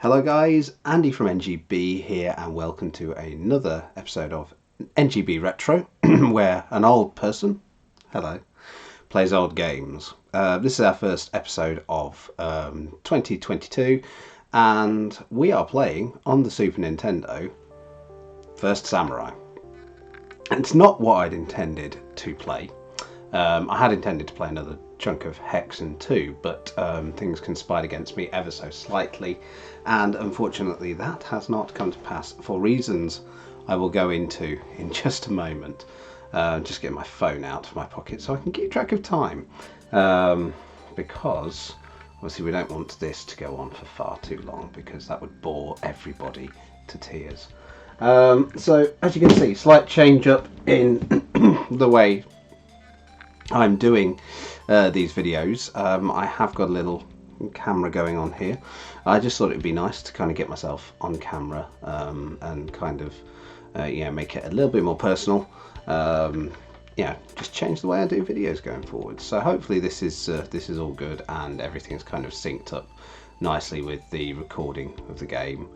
Hello guys, Andy from NGB here and welcome to another episode of NGB Retro where an old person, hello, plays old games. This is our first episode of 2022 and we are playing on the Super Nintendo First Samurai. And it's not what I'd intended to play. I had intended to play another chunk of Hexen 2, but things conspired against me ever so slightly, and unfortunately that has not come to pass for reasons I will go into in just a moment. Just get my phone out of my pocket so I can keep track of time, because obviously we don't want this to go on for far too long because that would bore everybody to tears. So as you can see, slight change up in the way I'm doing these videos. I have got a little camera going on here. I just thought it would be nice to kind of get myself on camera and kind of make it a little bit more personal. Just change the way I do videos going forward. So hopefully this is all good and everything's kind of synced up nicely with the recording of the game.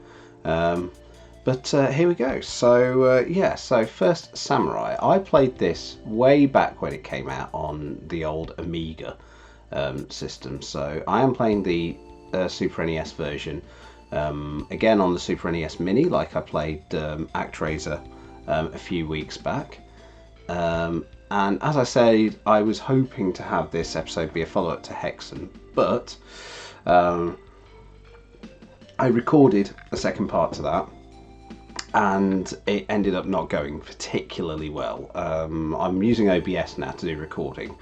But here we go. So so First Samurai. I played this way back when it came out on the old Amiga system. So I am playing the Super NES version again on the Super NES Mini, like I played ActRaiser a few weeks back. And as I said, I was hoping to have this episode be a follow-up to Hexen, but I recorded a second part to that. And it ended up not going particularly well. I'm using OBS now to do recording,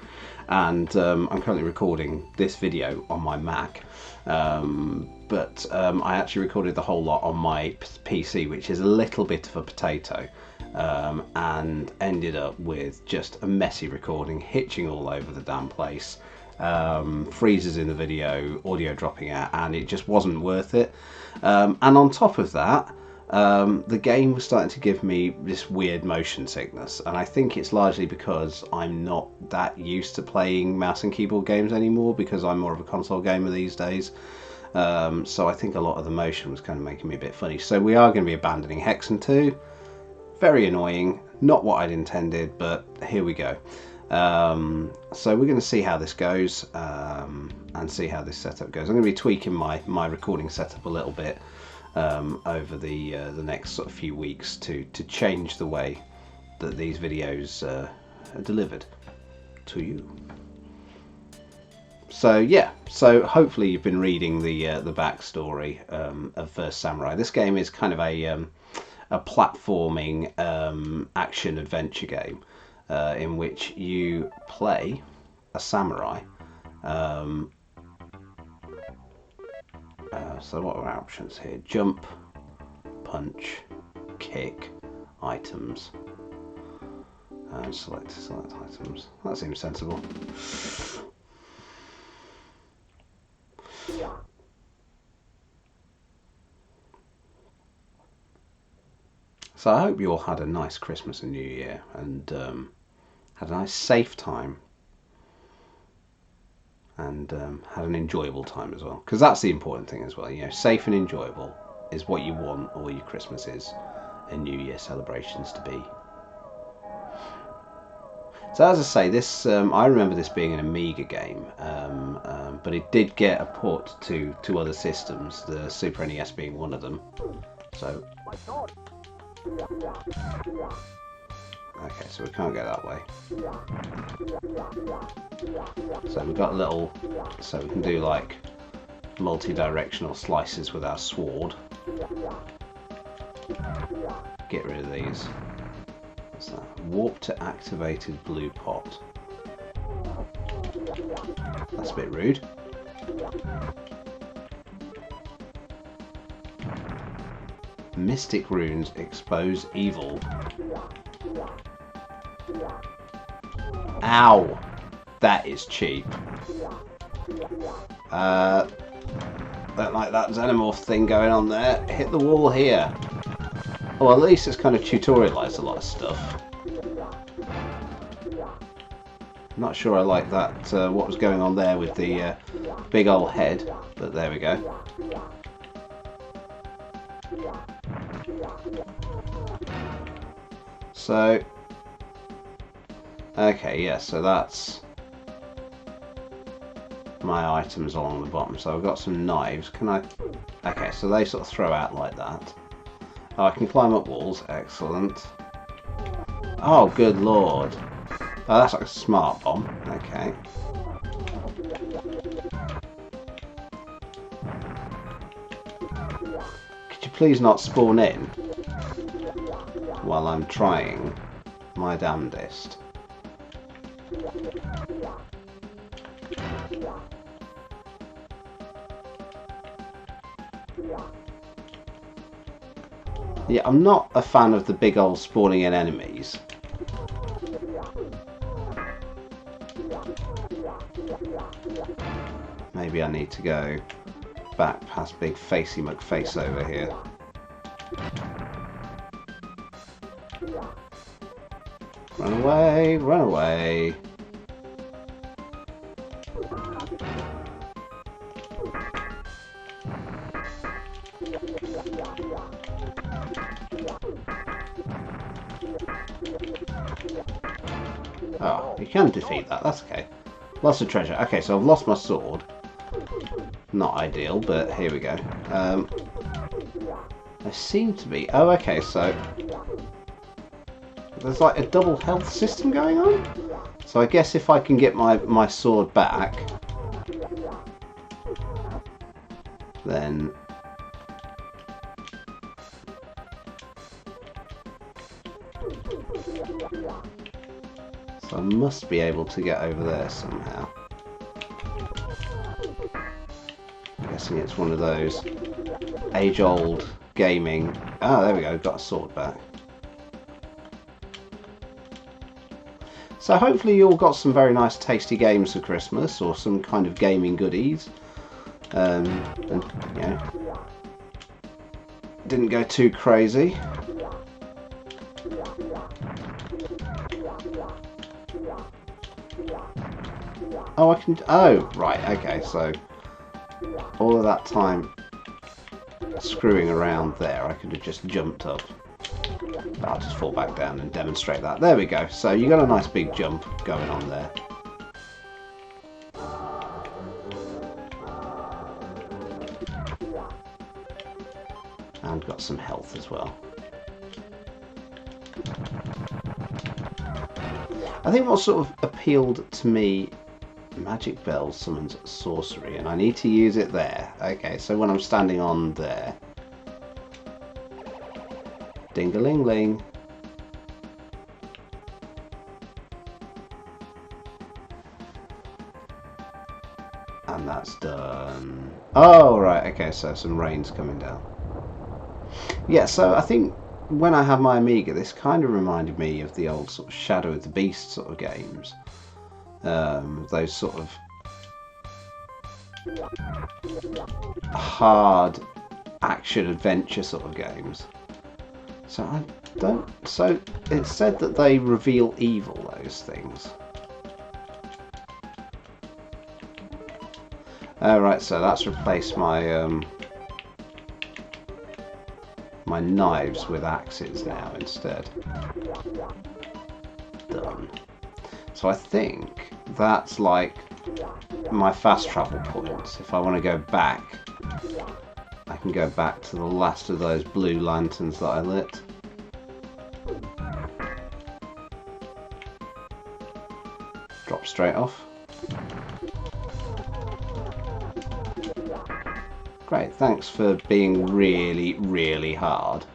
and I'm currently recording this video on my Mac, but I actually recorded the whole lot on my PC, which is a little bit of a potato, and ended up with just a messy recording, hitching all over the damn place, freezes in the video, audio dropping out, and it just wasn't worth it. And on top of that, the game was starting to give me this weird motion sickness, and I think it's largely because I'm not that used to playing mouse and keyboard games anymore, because I'm more of a console gamer these days. So I think a lot of the motion was kind of making me a bit funny. So we are going to be abandoning Hexen 2. Very annoying, not what I'd intended, but here we go. So we're going to see how this goes, and see how this setup goes. I'm going to be tweaking my recording setup a little bit over the next sort of few weeks to change the way that these videos are delivered to you. So yeah, so hopefully you've been reading the backstory of First Samurai. This game is kind of a platforming action adventure game in which you play a samurai. So what are our options here? Jump, punch, kick, items. Select items. That seems sensible. So I hope you all had a nice Christmas and New Year and had a nice safe time. And had an enjoyable time as well, because that's the important thing as well. You know, safe and enjoyable is what you want all your Christmases and New Year celebrations to be. So as I say, this I remember this being an Amiga game, but it did get a port to other systems, the Super NES being one of them. So okay, so we can't go that way. So we've got a little, so we can do like multi-directional slices with our sword. Get rid of these. What's that? Warp to activated blue pot. That's a bit rude. Mystic runes expose evil. Ow! That is cheap. Don't like that xenomorph thing going on there. Hit the wall here. Well, at least it's kind of tutorialized a lot of stuff. Not sure I like that, what was going on there with the big old head, but there we go. So, okay, yeah, so that's my items along the bottom. So I've got some knives. Can I? Okay, so they sort of throw out like that. Oh, I can climb up walls. Excellent. Oh, good lord. Oh, that's like a smart bomb. Okay. Could you please not spawn in while I'm trying my damnedest? Yeah, I'm not a fan of the big old spawning in enemies. Maybe I need to go back past big facey McFace over here. Run away, run away. Oh, you can defeat that, that's okay. Lots of treasure. Okay, so I've lost my sword. Not ideal, but here we go. There seem to be... Oh, okay, so... There's like a double health system going on? So I guess if I can get my sword back... Then... So I must be able to get over there somehow. I'm guessing it's one of those age-old gaming... Oh, there we go, got a sword back. So hopefully you all got some very nice tasty games for Christmas, or some kind of gaming goodies. And, you know, didn't go too crazy. Oh, I can... Oh, right, okay, so... All of that time screwing around there, I could have just jumped up. But I'll just fall back down and demonstrate that. There we go. So you got a nice big jump going on there. And got some health as well. I think what sort of appealed to me, Magic Bell summons sorcery, and I need to use it there. Okay, so when I'm standing on there, ding-a-ling-ling. And that's done. Oh, right, okay, so some rain's coming down. Yeah, so I think when I had my Amiga, this kind of reminded me of the old sort of Shadow of the Beast sort of games. Those sort of hard action-adventure sort of games. So I don't... So it's said that they reveal evil, those things. Oh, right, so that's replaced my my knives with axes now instead. Done. So I think that's like my fast travel points. If I want to go back, I can go back to the last of those blue lanterns that I lit. Drop straight off. Great, thanks for being really, really hard.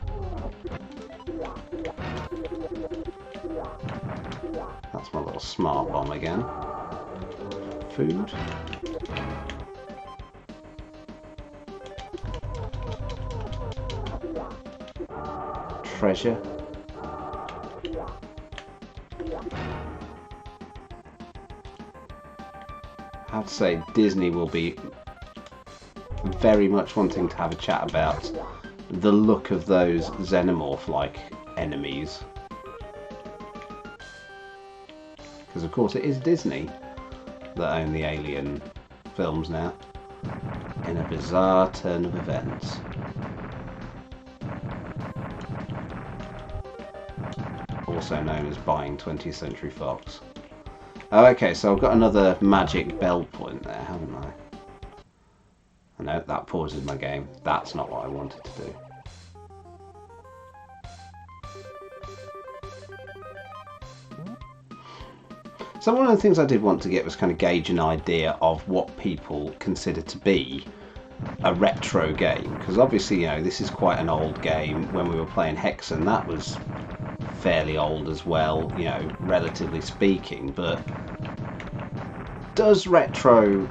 That's my little smart bomb again. Food. Treasure. I have to say, Disney will be very much wanting to have a chat about the look of those xenomorph-like enemies. Because of course it is Disney that own the Alien films now. In a bizarre turn of events. also known as buying 20th Century Fox. Oh, okay, so I've got another magic bell point there, haven't I? No, that pauses my game. That's not what I wanted to do. So one of the things I did want to get was kind of gauge an idea of what people consider to be a retro game, because obviously, you know, this is quite an old game. When we were playing Hexen, that was fairly old as well, you know, relatively speaking. But does retro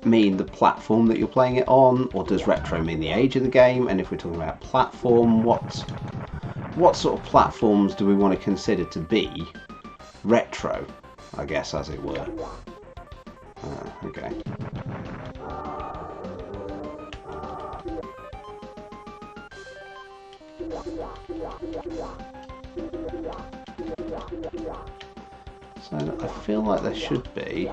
mean the platform that you're playing it on, or does retro mean the age of the game? And if we're talking about platform, what sort of platforms do we want to consider to be retro, I guess, as it were? Okay. So I feel like there should be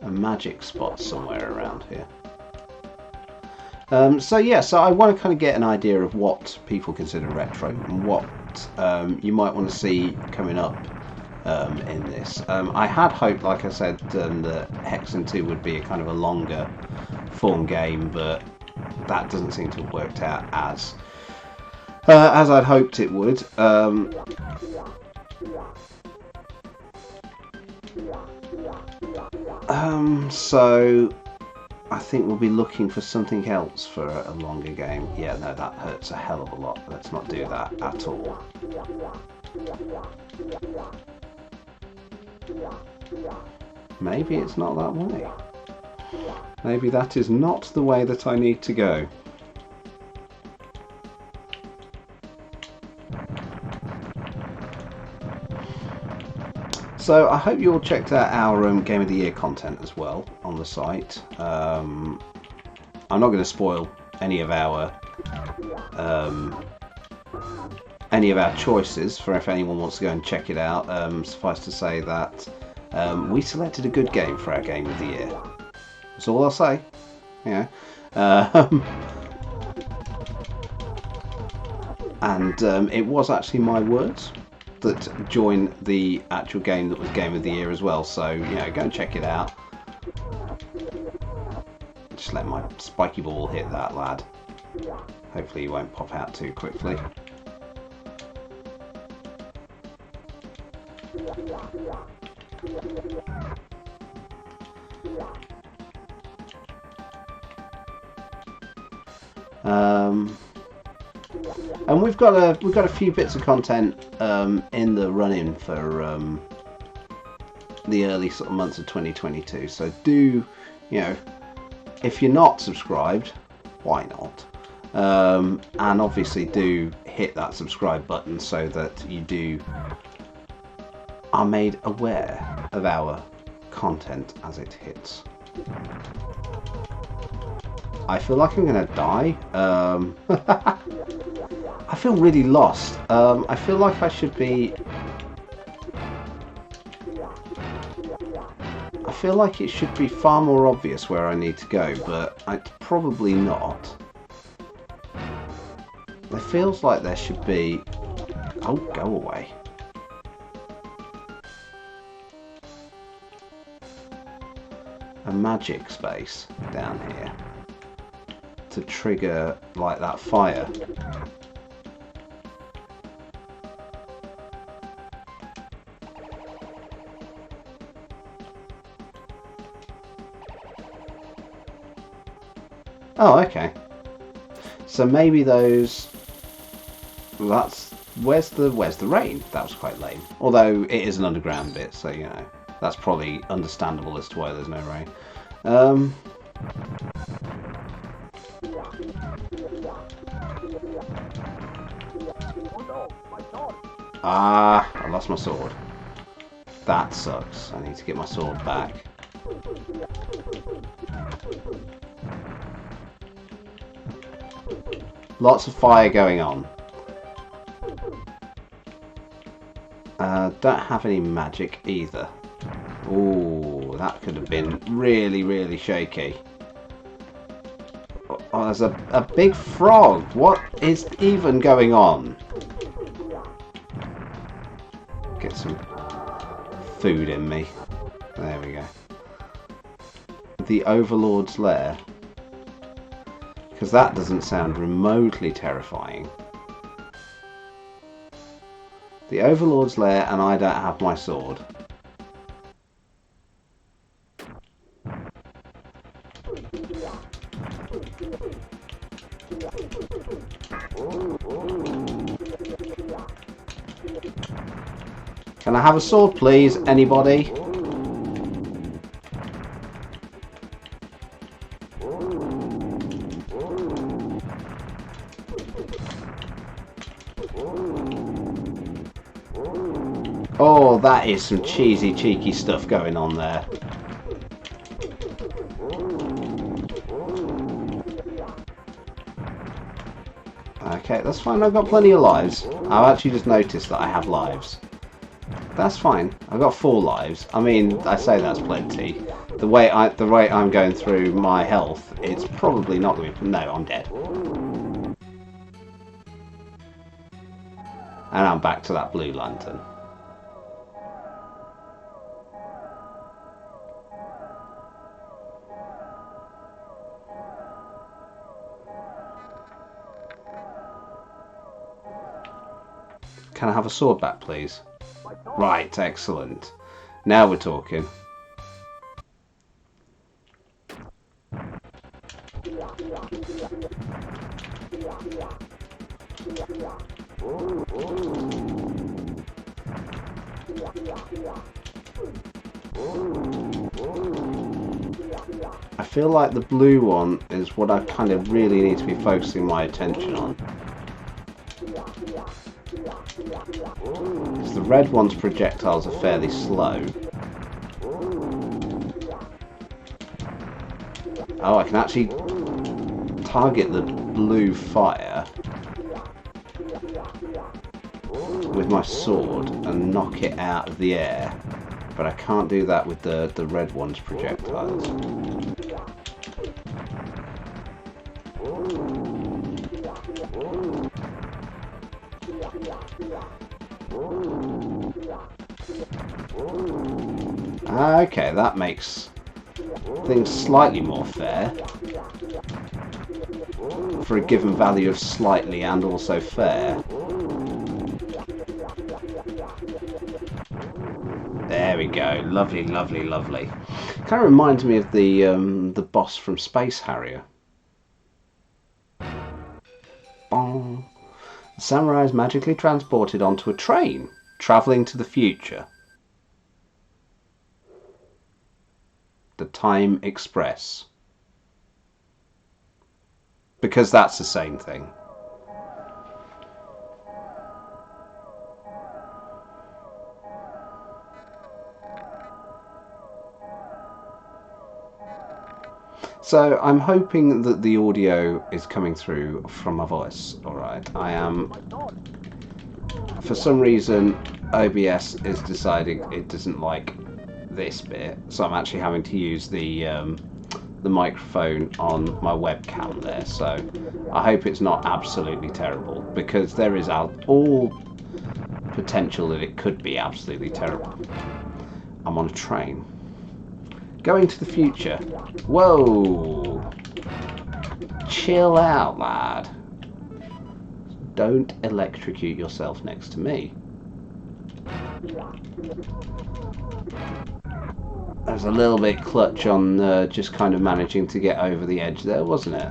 a magic spot somewhere around here. So yeah, so I want to kind of get an idea of what people consider retro and what you might want to see coming up in this. I had hoped, like I said, that Hexen 2 would be a kind of a longer form game, but that doesn't seem to have worked out as I'd hoped it would. So I think we'll be looking for something else for a longer game. Yeah, no, that hurts a hell of a lot. Let's not do that at all. Maybe it's not that way. Maybe that is not the way that I need to go. So I hope you all checked out our Game of the Year content as well on the site. I'm not going to spoil any of our choices for if anyone wants to go and check it out. Suffice to say that we selected a good game for our Game of the Year. That's all I'll say. Yeah. And it was actually my words that joined the actual game that was Game of the Year as well, so you know, go and check it out. Just let my spiky ball hit that lad. Hopefully he won't pop out too quickly. And we've got a few bits of content in the run-in for the early sort of months of 2022. So do, you know, if you're not subscribed, why not? And obviously do hit that subscribe button so that you are made aware of our content as it hits. I feel like I'm gonna die. I feel really lost. I feel like I should be... I feel like it should be far more obvious where I need to go, but it's probably not. It feels like there should be... Oh, go away. A magic space down here to trigger like that fire. Oh, okay. So maybe those... That's... Where's the rain? That was quite lame. Although it is an underground bit, so you know, that's probably understandable as to why there's no rain. Ah, I lost my sword. That sucks. I need to get my sword back. Lots of fire going on. Don't have any magic either. Ooh, that could have been really, really shaky. Oh, there's a big frog. What is even going on? Get some food in me. There we go. The Overlord's Lair. Because that doesn't sound remotely terrifying. The Overlord's Lair, and I don't have my sword. Can I have a sword, please? Anybody? Oh, that is some cheesy, cheeky stuff going on there. Okay, that's fine. I've got plenty of lives. I've actually just noticed that I have lives. That's fine. I've got 4 lives. I mean, I say that's plenty. The way I'm going through my health, it's probably not going to be... No, I'm dead. And I'm back to that blue lantern. Can I have a sword back, please? Right, excellent. Now we're talking. I feel like the blue one is what I kind of really need to be focusing my attention on. Because the red one's projectiles are fairly slow. Oh, I can actually target the blue fire with my sword and knock it out of the air, but I can't do that with the red one's projectiles. Okay, that makes things slightly more fair for a given value of slightly and also fair. There we go. Lovely, lovely, lovely. Kind of reminds me of the boss from Space Harrier. Bong. The samurai is magically transported onto a train, travelling to the future. The Time Express. Because that's the same thing. So I'm hoping that the audio is coming through from my voice. Alright, I am... For some reason, OBS is deciding it doesn't like this bit, so I'm actually having to use the microphone on my webcam there, so I hope it's not absolutely terrible, because there is all potential that it could be absolutely terrible. I'm on a train. Going to the future. Whoa! Chill out, lad. Don't electrocute yourself next to me. That was a little bit clutch on just kind of managing to get over the edge there, wasn't it?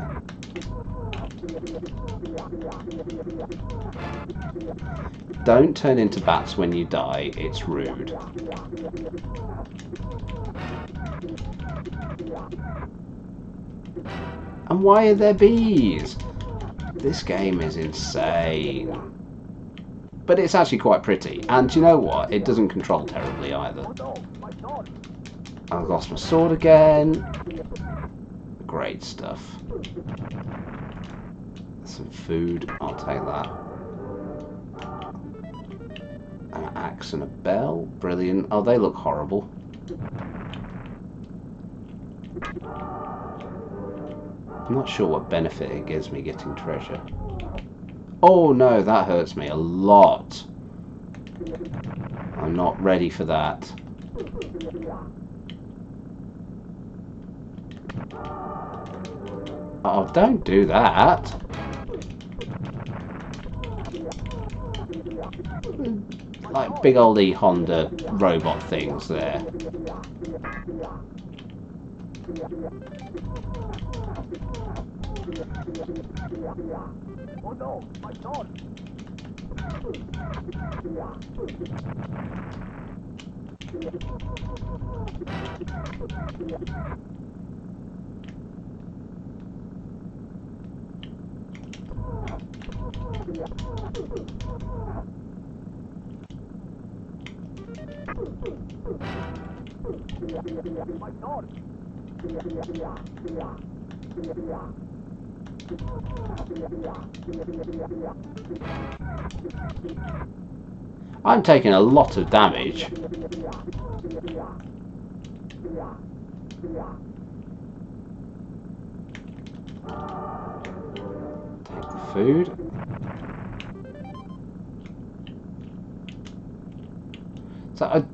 Don't turn into bats when you die, it's rude. And why are there bees? This game is insane. But it's actually quite pretty. And you know what? It doesn't control terribly either. I've lost my sword again. Great stuff. Some food. I'll take that. An axe and a bell. Brilliant. Oh, they look horrible. I'm not sure what benefit it gives me getting treasure. Oh no, that hurts me a lot. I'm not ready for that. Oh, don't do that. Like big old Honda robot things there. Oh no, my God! My God! I'm taking a lot of damage. Take the food. So,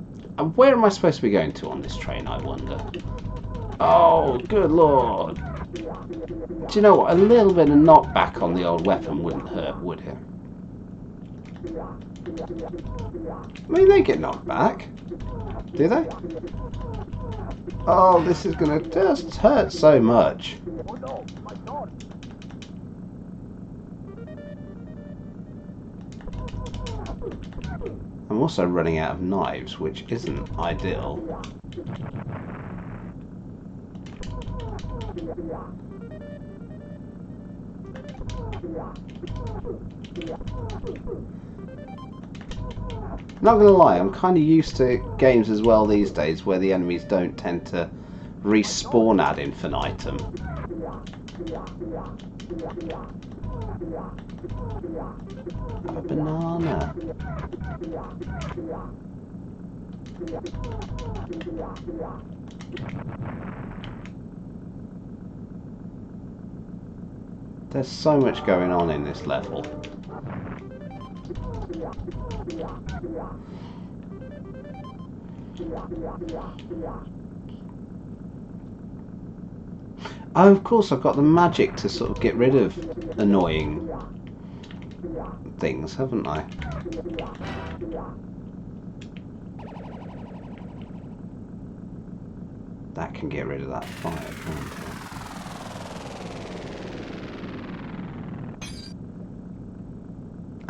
where am I supposed to be going to on this train, I wonder? Oh, good lord. Do you know what? A little bit of knockback on the old weapon wouldn't hurt, would it? I mean, they get knocked back. Do they? Oh, this is going to just hurt so much. Oh no, my God! I'm also running out of knives, which isn't ideal. Not gonna lie, I'm kind of used to games as well these days where the enemies don't tend to respawn ad infinitum. Have a banana. There's so much going on in this level. Oh, of course, I've got the magic to sort of get rid of annoying things, haven't I? That can get rid of that fire, can't it?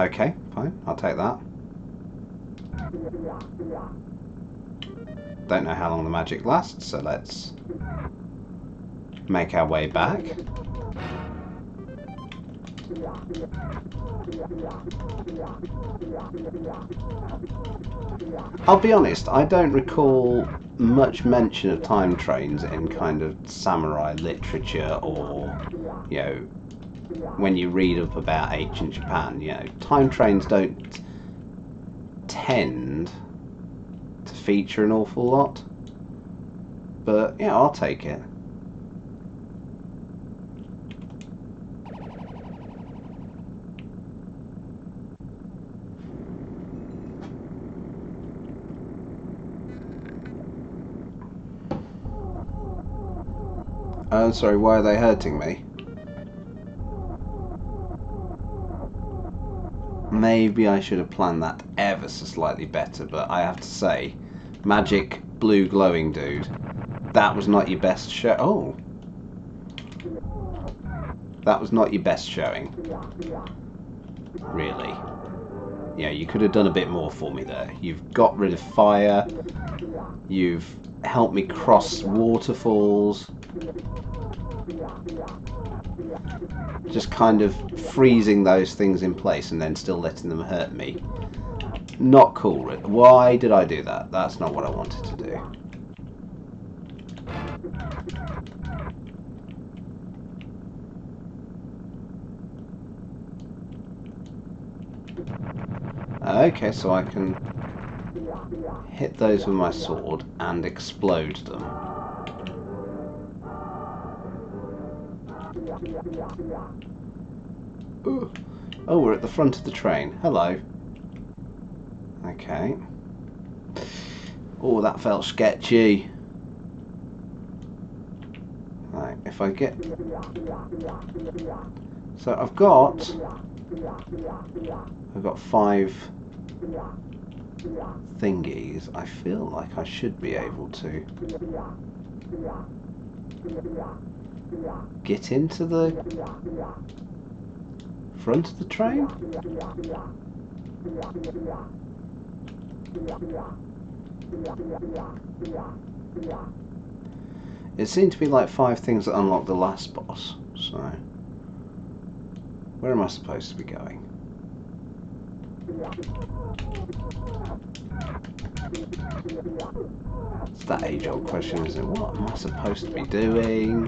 Okay, fine, I'll take that. Don't know how long the magic lasts, so let's make our way back. I'll be honest, I don't recall much mention of time trains in kind of samurai literature, or, you know, when you read up about ancient Japan. You know, time trains don't tend to feature an awful lot, but yeah, I'll take it. Oh, sorry, why are they hurting me? Maybe I should have planned that ever so slightly better, but I have to say, magic blue glowing dude, that was not your best show. Oh, that was not your best showing, really. Yeah, you could have done a bit more for me there. You've got rid of fire, you've helped me cross waterfalls. Just kind of freezing those things in place and then still letting them hurt me. Not cool. Why did I do that? That's not what I wanted to do. Okay, so I can hit those with my sword and explode them. Ooh. Oh, we're at the front of the train. Hello. Okay. Oh, that felt sketchy. Right, if I get... So I've got 5 thingies. I feel like I should be able to get into the front of the train. It seemed to be like 5 things that unlock the last boss, so where am I supposed to be going? It's that age-old question, isn't it? What am I supposed to be doing?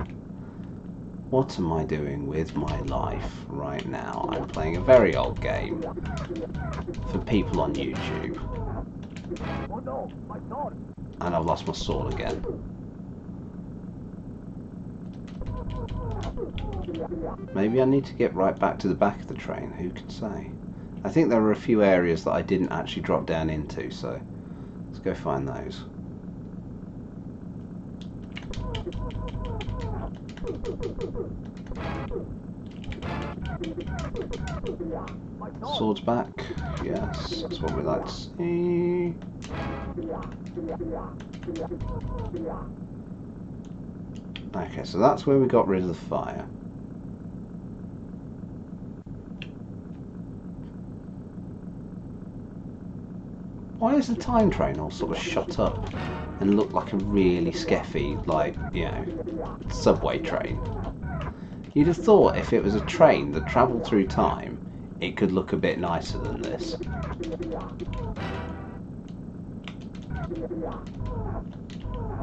What am I doing with my life right now? I'm playing a very old game for people on YouTube. Oh no, my sword! And I've lost my sword again. Maybe I need to get right back to the back of the train, who can say? I think there were a few areas that I didn't actually drop down into, so let's go find those. Swords back, yes, that's what we like to see. Okay, so that's where we got rid of the fire. Why is the time train all sort of shut up and look like a really skeffy, like, you know, subway train? You'd have thought if it was a train that travelled through time, it could look a bit nicer than this.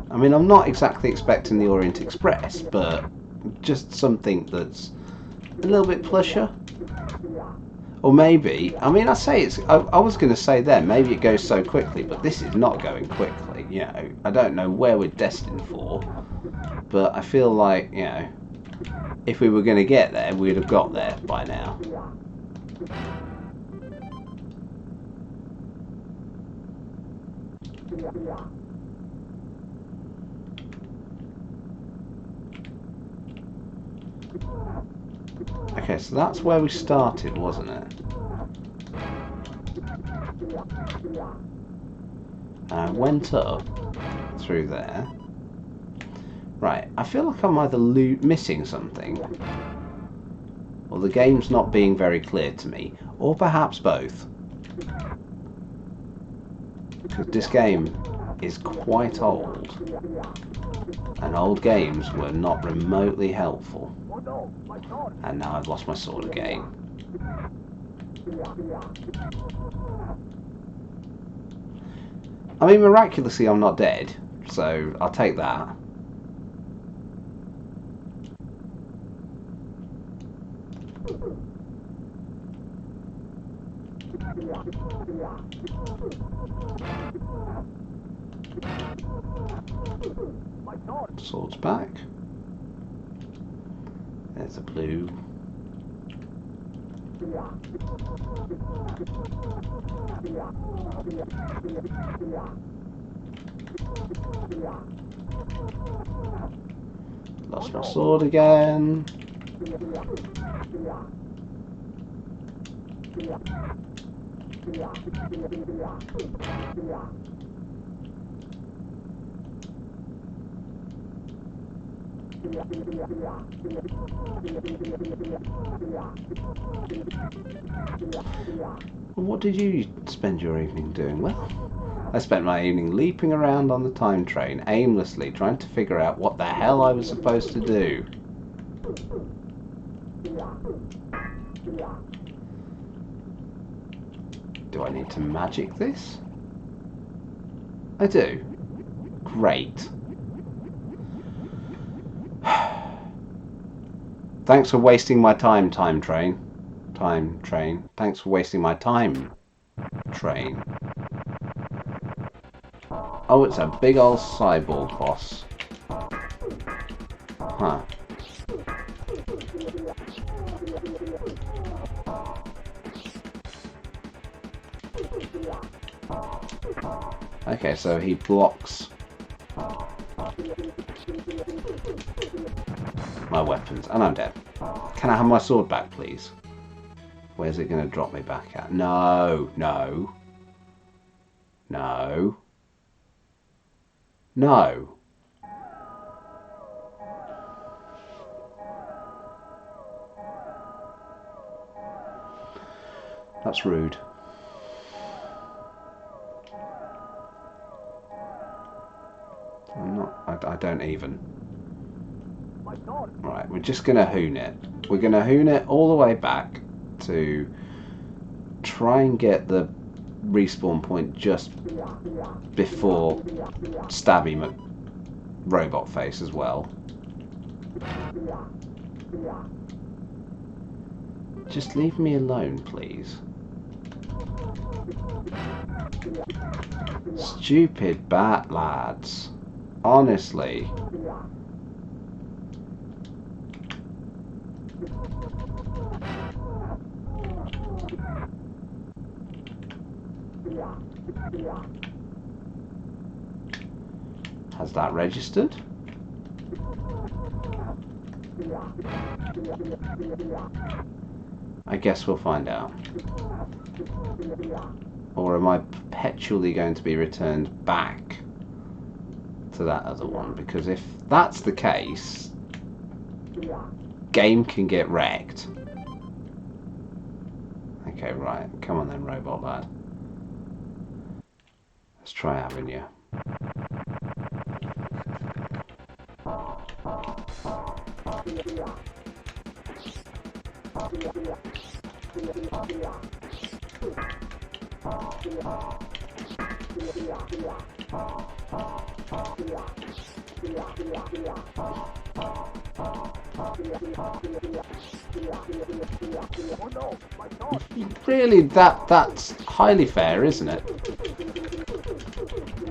I mean, I'm not exactly expecting the Orient Express, but just something that's a little bit plusher. Or maybe, I mean, I was going to say then, maybe it goes so quickly, but this is not going quickly, you know. I don't know where we're destined for, but I feel like, you know, if we were going to get there, we'd have got there by now. Okay, so that's where we started, wasn't it? And I went up through there. Right, I feel like I'm either missing something, or the game's not being very clear to me, or perhaps both. Because this game is quite old, and old games were not remotely helpful. Oh no, my sword! And now I've lost my sword again. I mean, miraculously I'm not dead, so I'll take that. My sword! Swords back. There's a blue. Lost my sword again. What did you spend your evening doing? Well, I spent my evening leaping around on the time train, aimlessly trying to figure out what the hell I was supposed to do. Do I need to magic this? I do. Great. Thanks for wasting my time, time train. Time train. Thanks for wasting my time, train. Oh, it's a big old cyborg boss. Huh. Okay, so he blocks my weapons, and I'm dead. Can I have my sword back, please? Where's it going to drop me back at? No, no, no, no. That's rude. I'm not. I don't even. My sword. Right, we're just going to hoon it. We're going to hoon it all the way back to try and get the respawn point just before Stabby Robot Face as well. Just leave me alone, please. Stupid bat lads. Honestly. Has that registered? I guess we'll find out. Or am I perpetually going to be returned back to that other one? Because if that's the case, game can get wrecked. Okay, right. Come on then, robot lad. Let's try having you. Oh no, my sword. Really, that's highly fair, isn't it?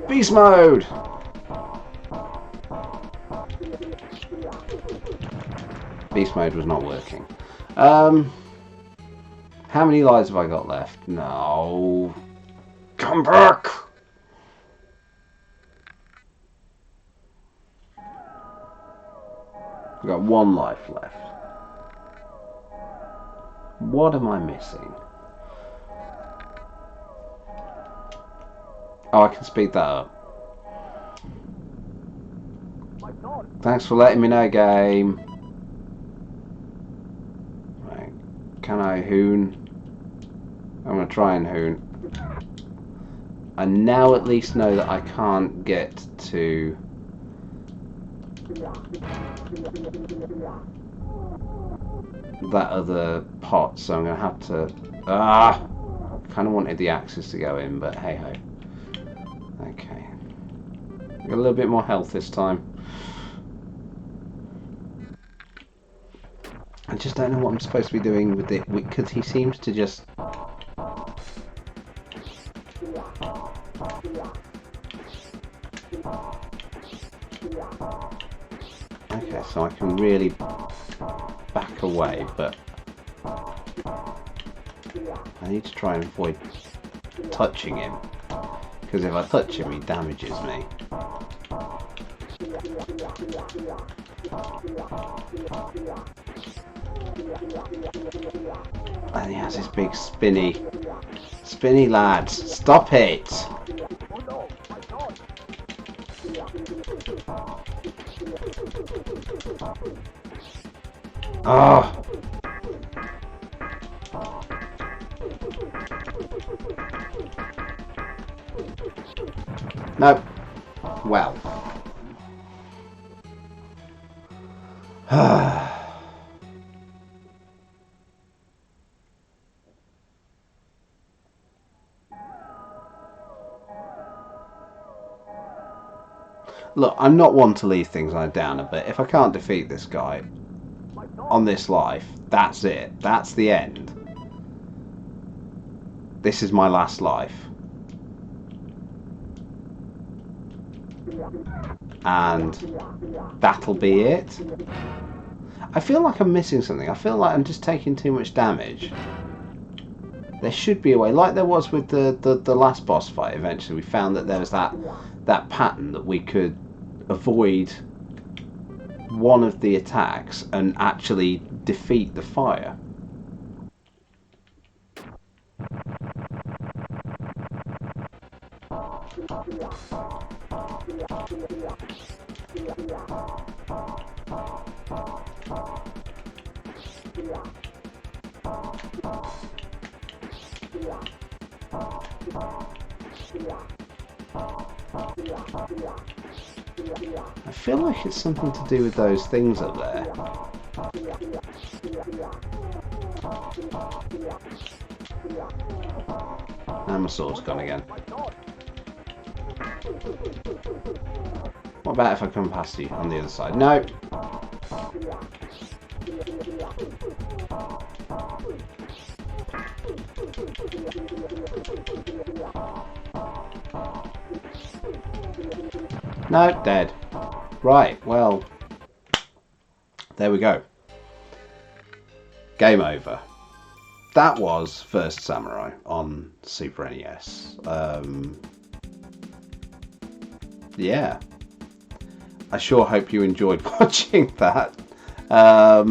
Beast mode! Beast mode was not working. How many lives have I got left? No. Come back! I've got 1 life left. What am I missing? Oh, I can speed that up. My sword. Thanks for letting me know, game. Right. Can I hoon? I'm going to try and hoon. I now at least know that I can't get to that other pot, so I'm going to have to... kind of wanted the axes to go in, but hey ho. Okay. Got a little bit more health this time. I just don't know what I'm supposed to be doing with it, because he seems to just... Okay, so I can really back away, but I need to try and avoid touching him, because if I touch him, he damages me. And he has this big spinny lads. Stop it! Oh no, my sword. Oh! No. Well. Look, I'm not one to leave things like down a bit. If I can't defeat this guy My sword. on this life, that's it. That's the end. This is my last life. And that'll be it. I feel like I'm missing something. I feel like I'm just taking too much damage. There should be a way, like there was with the last boss fight. Eventually we found that there was that pattern that we could avoid one of the attacks and actually defeat the fire. I feel like it's something to do with those things up there. And my sword's gone again. What about if I come past you on the other side? No. No, dead. Right, well, there we go. Game over. That was First Samurai on Super NES. Yeah. I sure hope you enjoyed watching that. For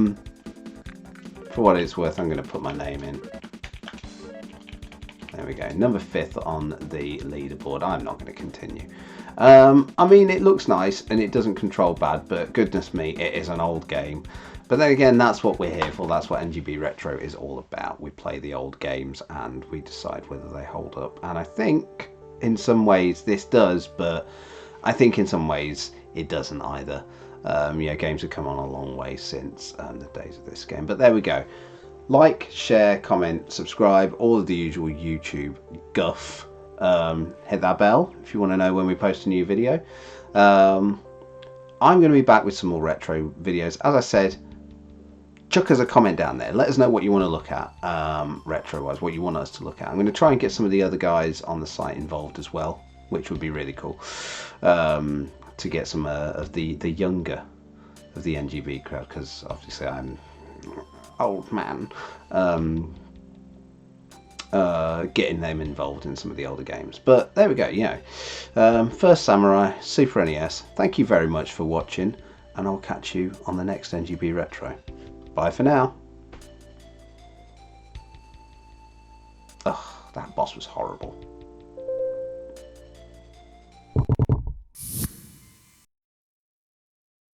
what it's worth, I'm going to put my name in. There we go. Number 5th on the leaderboard. I'm not going to continue. I mean, it looks nice and it doesn't control bad, but goodness me, it is an old game. But then again, that's what we're here for. That's what NGB Retro is all about. We play the old games and we decide whether they hold up. And I think in some ways this does, but I think in some ways it doesn't either. Yeah, games have come on a long way since the days of this game. But there we go. Like, share, comment, subscribe, all of the usual YouTube guff. Hit that bell if you want to know when we post a new video. I'm going to be back with some more retro videos. As I said, chuck us a comment down there. Let us know what you want to look at retro-wise, what you want us to look at. I'm going to try and get some of the other guys on the site involved as well, which would be really cool, to get some of the younger of the NGB crowd, because obviously I'm old man. Getting them involved in some of the older games. But there we go, you know. First Samurai, Super NES. Thank you very much for watching, and I'll catch you on the next NGB Retro. Bye for now. Ugh, that boss was horrible.